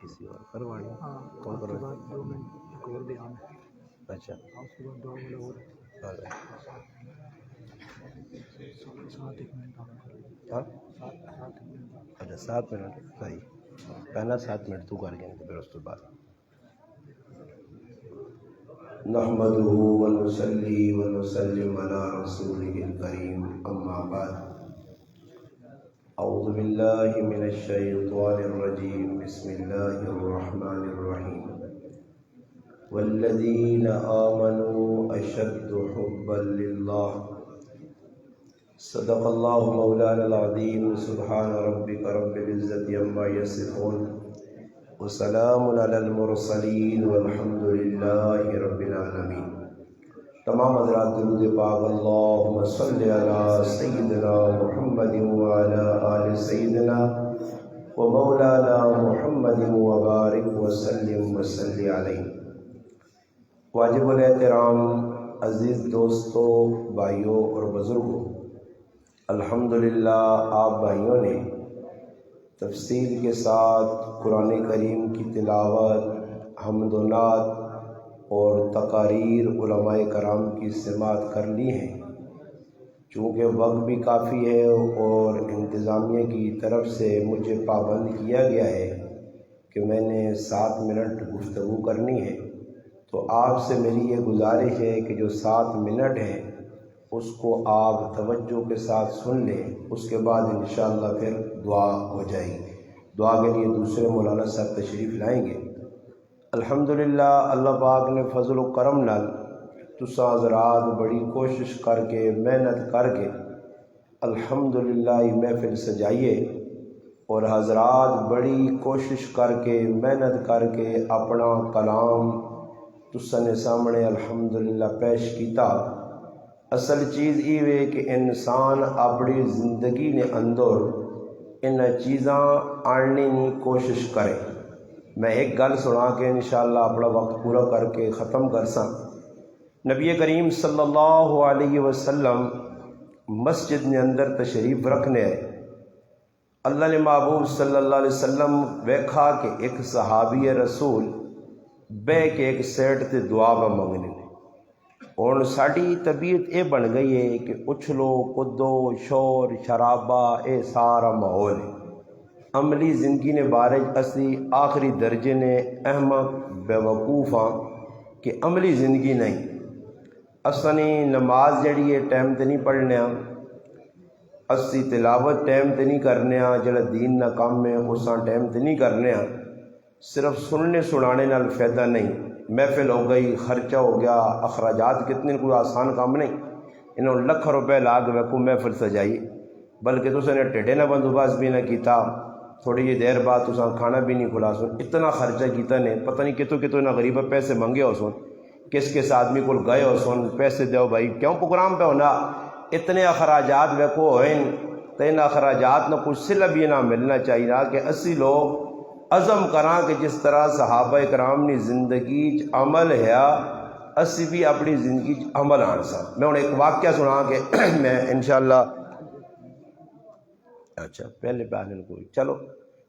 کسی اور کروانی کون اس کے کروا؟ بعد 2 منٹ ایک اور بیان ہے، اچھا اس کے بعد 2 منٹ اور 7 1 منٹ آپ کر لیں، ہاں 7 منٹ اچھا 7 منٹ صحیح، پہلا 7 منٹ تو کر گئے پھر اس کے بعد نحمده ونصلي ونسلم على رسوله الكريم اما بعد اعوذ بالله من الشيطان الرجيم بسم الله الرحمن الرحيم والذين آمنوا اشد حبا لله صدق الله مولانا العظيم سبحان ربك رب العزة عما يصفون وسلام علی المرسلین والحمد للہ رب العالمین۔ تمام حضرات درود پاک اللہم صلی علی سیدنا محمد وعلی آل سیدنا و مولانا محمد وبارک وسلم وصلی علیہ۔ واجب الاحترام عزیز دوستوں، بھائیوں اور بزرگوں، الحمدللہ آپ بھائیوں نے تفصیل کے ساتھ قرآن کریم کی تلاوت، حمد و نعت اور تقاریر علماء کرام کی سماعت کر لی ہیں۔ چونکہ وقت بھی کافی ہے اور انتظامیہ کی طرف سے مجھے پابند کیا گیا ہے کہ میں نے 7 منٹ گفتگو کرنی ہے، تو آپ سے میری یہ گزارش ہے کہ جو 7 منٹ ہیں اس کو آپ توجہ کے ساتھ سن لیں، اس کے بعد انشاءاللہ پھر دعا ہو جائے گی۔ دعا کے لیے دوسرے مولانا صاحب تشریف لائیں گے۔ الحمدللہ اللہ پاک نے فضل و کرم نال تساں حضرات بڑی کوشش کر کے محنت کر کے الحمدللہ یہ محفل سجائیے، اور حضرات بڑی کوشش کر کے محنت کر کے اپنا کلام تساں نے سامنے الحمدللہ پیش کیتا۔ اصل چیز یہ ہے کہ انسان اپنی زندگی نے اندر ان چیزاں آننے کی کوشش کرے۔ میں ایک گل سنا کے انشاءاللہ اپنا وقت پورا کر کے ختم کر ساں۔ نبی کریم صلی اللہ علیہ وسلم مسجد نے اندر تشریف رکھنے آئے۔ اللہ نے محبوب صلی اللہ علیہ وسلم ویکھا کہ ایک صحابی رسول بے کے ایک سیٹ تے دعا پہ منگنے نے، اور ساری طبیعت یہ بن گئی ہے کہ اچھلو کدو شور شرابہ اے سارا ماحول ہے۔ عملی زندگی نے بارے اسی آخری درجے نے احمق بیوقوف ہاں کہ عملی زندگی نہیں۔ اصلی نماز جڑی ہے ٹائم تے نہیں پڑھنے، اسی تلاوت ٹائم تے نہیں کرنے، جڑا دین نہ کام ہے اساں ٹائم تے نہیں کرنے۔ صرف سننے سنانے نال فائدہ نہیں، محفل ہو گئی، خرچہ ہو گیا، اخراجات کتنے، کوئی آسان کام نہیں۔ انہوں لکھ روپے لاگ ویکو محفل سجائی، بلکہ تُساں نے ٹھڈے نہ بندوبست بھی نہ کیتا، تھوڑی جی دیر بعد تُساں کھانا بھی نہیں کھلا سن، اتنا خرچہ کیتا نے، پتہ نہیں کتوں کتوں نہ غریبہ پیسے منگے ہو سن، کس کس آدمی کو گئے ہو سن، پیسے دیو بھائی کیوں پروگرام پہ ہونا، اتنے اخراجات ویکو ہوئے، تو ان اخراجات نہ کچھ صلہ بھی نہ ملنا چاہیے کہ اسی لوگ عزم کراں کہ جس طرح صحابہ کرام نے زندگی عمل ہے اسی بھی اپنی زندگی عمل آن سا۔ میں انہیں ایک واقعہ سنا کہ میں انشاءاللہ اچھا پہلے پہلے کوئی چلو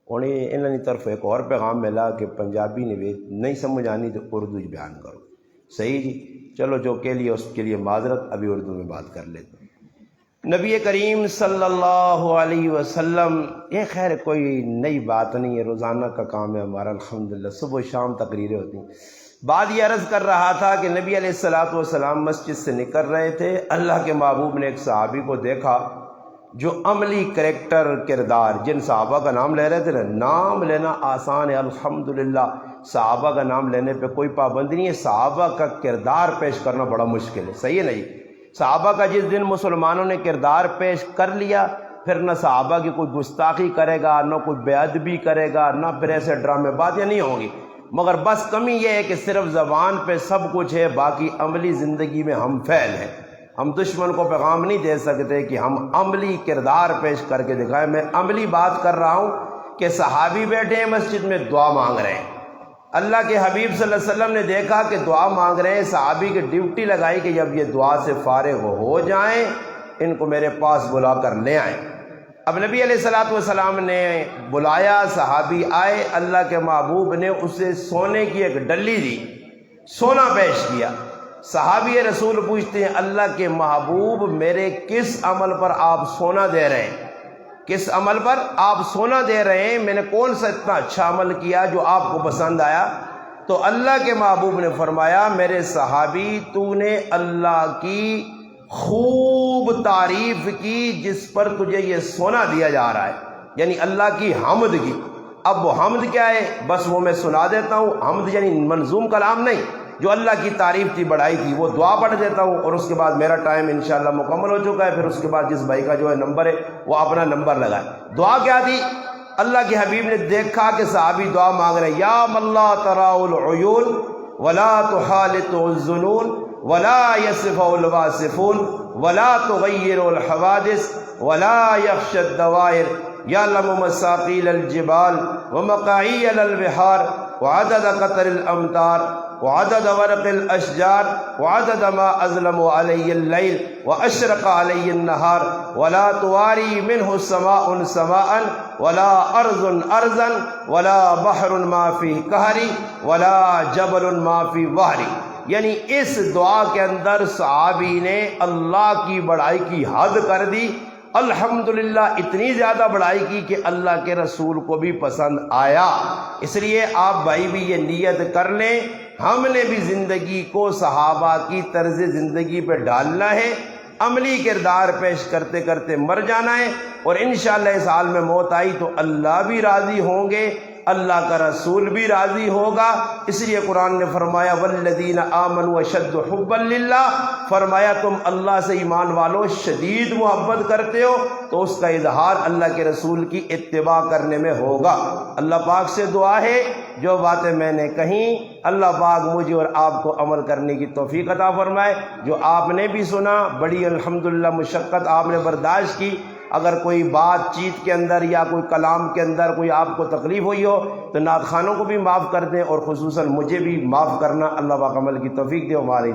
انہیں انہوں نے طرف ایک اور پیغام ملا کہ پنجابی نے نہیں سمجھ آنی تو اردو ہی بیان کرو۔ صحیح جی، چلو جو کے لیے اس کے لیے معذرت، ابھی اردو میں بات کر لیتے ہیں۔ نبی کریم صلی اللہ علیہ وسلم، یہ خیر کوئی نئی بات نہیں ہے، روزانہ کا کام ہے ہمارا الحمدللہ، صبح و شام تقریریں ہوتی ہیں۔ بعد یہ عرض کر رہا تھا کہ نبی علیہ السلام مسجد سے نکل رہے تھے، اللہ کے محبوب نے ایک صحابی کو دیکھا جو عملی کریکٹر کردار، جن صحابہ کا نام لے رہے تھے نا، نام لینا آسان ہے الحمدللہ، صحابہ کا نام لینے پہ کوئی پابندی نہیں ہے، صحابہ کا کردار پیش کرنا بڑا مشکل ہے، صحیح ہے نہیں؟ صحابہ کا جس دن مسلمانوں نے کردار پیش کر لیا، پھر نہ صحابہ کی کوئی گستاخی کرے گا، نہ کوئی بے ادبی کرے گا، نہ پھر ایسے ڈرامے باتیں نہیں ہوں گی۔ مگر بس کمی یہ ہے کہ صرف زبان پہ سب کچھ ہے، باقی عملی زندگی میں ہم فیل ہیں۔ ہم دشمن کو پیغام نہیں دے سکتے کہ ہم عملی کردار پیش کر کے دکھائیں۔ میں عملی بات کر رہا ہوں کہ صحابی بیٹھے ہیں مسجد میں دعا مانگ رہے ہیں، اللہ کے حبیب صلی اللہ علیہ وسلم نے دیکھا کہ دعا مانگ رہے ہیں، صحابی کی ڈیوٹی لگائی کہ جب یہ دعا سے فارغ ہو جائیں ان کو میرے پاس بلا کر لے آئیں۔ اب نبی علیہ الصلوۃ والسلام نے بلایا، صحابی آئے، اللہ کے محبوب نے اسے سونے کی ایک ڈلی دی، سونا پیش کیا۔ صحابی رسول پوچھتے ہیں اللہ کے محبوب میرے کس عمل پر آپ سونا دے رہے ہیں؟ کس عمل پر آپ سونا دے رہے ہیں؟ میں نے کون سا اتنا اچھا عمل کیا جو آپ کو پسند آیا؟ تو اللہ کے محبوب نے فرمایا میرے صحابی تو نے اللہ کی خوب تعریف کی جس پر تجھے یہ سونا دیا جا رہا ہے، یعنی اللہ کی حمد کی۔ اب وہ حمد کیا ہے بس وہ میں سنا دیتا ہوں، حمد یعنی منظوم کلام نہیں، جو اللہ کی تعریف تھی، بڑائی تھی، وہ دعا پڑھ دیتا ہوں اور اس کے بعد میرا ٹائم انشاءاللہ مکمل ہو چکا ہے۔ پھر اس کے بعد جس بھائی کا جو ہے نمبر ہے وہ اپنا نمبر لگائے۔ دعا کیا تھی؟ اللہ کے حبیب نے دیکھا کہ صحابی دعا مانگ رہے ہیں، یا من لا تراء العیون ولا تحالط الظنون ولا يصف الواصفون ولا تغیر الحوادث ولا يخشى الدوائر يعلم مساقيل الجبال ومقاعيل البحار وعدد قطر الامطار وعدد ورق الاشجار وعدد ما اظلم علي الليل واشرق علي النهار ولا تواري منه السماء سماء ولا ارض ارضا ولا بحر ما فيه قهري ولا جبل ما فيه وهري۔ یعنی اس دعا کے اندر صحابی نے اللہ کی بڑائی کی حد کر دی، الحمدللہ اتنی زیادہ بڑائی کی کہ اللہ کے رسول کو بھی پسند آیا۔ اس لیے آپ بھائی بھی یہ نیت کر لیں، ہم نے بھی زندگی کو صحابہ کی طرز زندگی پہ ڈالنا ہے، عملی کردار پیش کرتے کرتے مر جانا ہے، اور انشاءاللہ اس حال میں موت آئی تو اللہ بھی راضی ہوں گے، اللہ کا رسول بھی راضی ہوگا۔ اس لیے قرآن نے فرمایا والذین آمنوا اشد حبا للہ، فرمایا تم اللہ سے ایمان والو شدید محبت کرتے ہو تو اس کا اظہار اللہ کے رسول کی اتباع کرنے میں ہوگا۔ اللہ پاک سے دعا ہے جو باتیں میں نے کہیں اللہ پاک مجھے اور آپ کو عمل کرنے کی توفیق عطا فرمائے۔ جو آپ نے بھی سنا، بڑی الحمدللہ مشقت آپ نے برداشت کی، اگر کوئی بات چیت کے اندر یا کوئی کلام کے اندر کوئی آپ کو تکلیف ہوئی ہو تو نعت خوانوں کو بھی معاف کر دیں، اور خصوصاً مجھے بھی معاف کرنا۔ اللہ پاک عمل کی توفیق دے، ہمارے